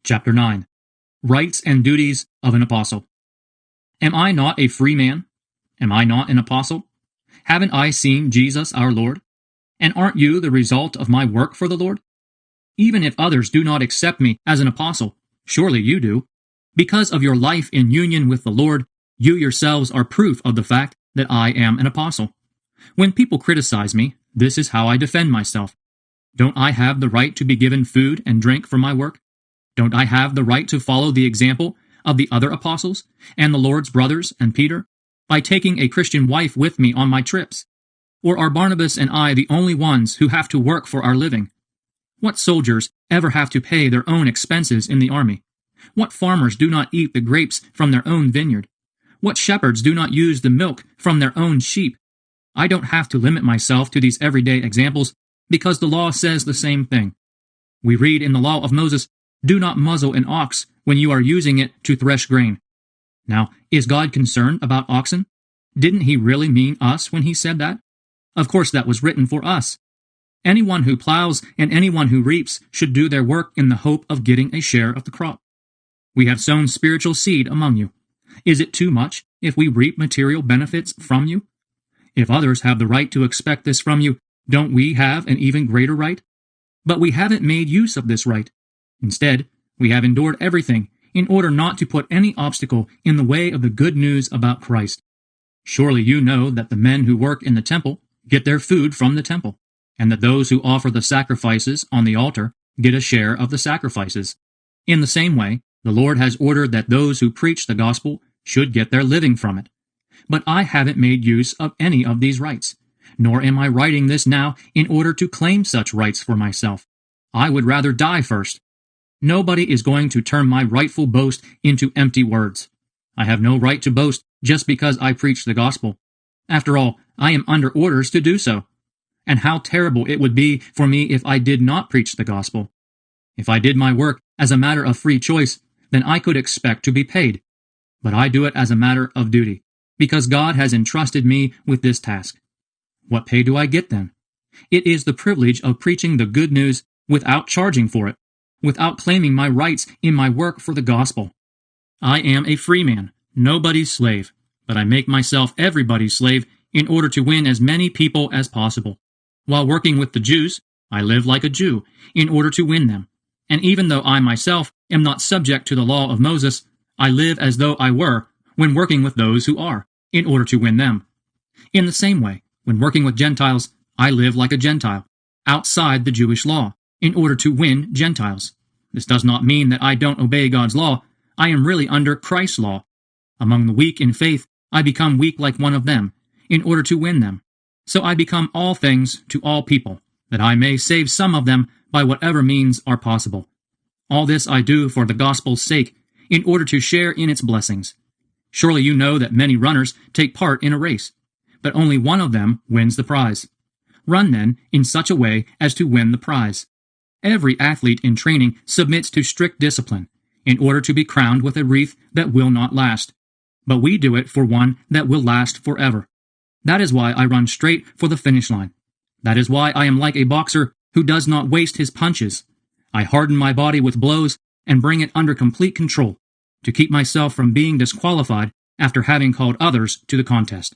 Chapter 9. Rights and Duties of an Apostle. Am I not a free man? Am I not an apostle? Haven't I seen Jesus our Lord? And aren't you the result of my work for the Lord? Even if others do not accept me as an apostle, surely you do. Because of your life in union with the Lord, you yourselves are proof of the fact that I am an apostle. When people criticize me, this is how I defend myself. Don't I have the right to be given food and drink for my work? Don't I have the right to follow the example of the other apostles and the Lord's brothers and Peter by taking a Christian wife with me on my trips? Or are Barnabas and I the only ones who have to work for our living? What soldiers ever have to pay their own expenses in the army? What farmers do not eat the grapes from their own vineyard? What shepherds do not use the milk from their own sheep? I don't have to limit myself to these everyday examples because the law says the same thing. We read in the law of Moses, "Do not muzzle an ox when you are using it to thresh grain." Now, is God concerned about oxen? Didn't he really mean us when he said that? Of course that was written for us. Anyone who plows and anyone who reaps should do their work in the hope of getting a share of the crop. We have sown spiritual seed among you. Is it too much if we reap material benefits from you? If others have the right to expect this from you, don't we have an even greater right? But we haven't made use of this right. Instead, we have endured everything in order not to put any obstacle in the way of the good news about Christ. Surely you know that the men who work in the temple get their food from the temple, and that those who offer the sacrifices on the altar get a share of the sacrifices. In the same way, the Lord has ordered that those who preach the gospel should get their living from it. But I haven't made use of any of these rights, nor am I writing this now in order to claim such rights for myself. I would rather die first. Nobody is going to turn my rightful boast into empty words. I have no right to boast just because I preach the gospel. After all, I am under orders to do so. And how terrible it would be for me if I did not preach the gospel. If I did my work as a matter of free choice, then I could expect to be paid. But I do it as a matter of duty, because God has entrusted me with this task. What pay do I get then? It is the privilege of preaching the good news without charging for it, without claiming my rights in my work for the gospel. I am a free man, nobody's slave, but I make myself everybody's slave in order to win as many people as possible. While working with the Jews, I live like a Jew in order to win them. And even though I myself am not subject to the law of Moses, I live as though I were when working with those who are, in order to win them. In the same way, when working with Gentiles, I live like a Gentile, outside the Jewish law, in order to win Gentiles. This does not mean that I don't obey God's law. I am really under Christ's law. Among the weak in faith, I become weak like one of them, in order to win them. So I become all things to all people, that I may save some of them by whatever means are possible. All this I do for the gospel's sake, in order to share in its blessings. Surely you know that many runners take part in a race, but only one of them wins the prize. Run then in such a way as to win the prize. Every athlete in training submits to strict discipline, in order to be crowned with a wreath that will not last. But we do it for one that will last forever. That is why I run straight for the finish line. That is why I am like a boxer who does not waste his punches. I harden my body with blows and bring it under complete control, to keep myself from being disqualified after having called others to the contest.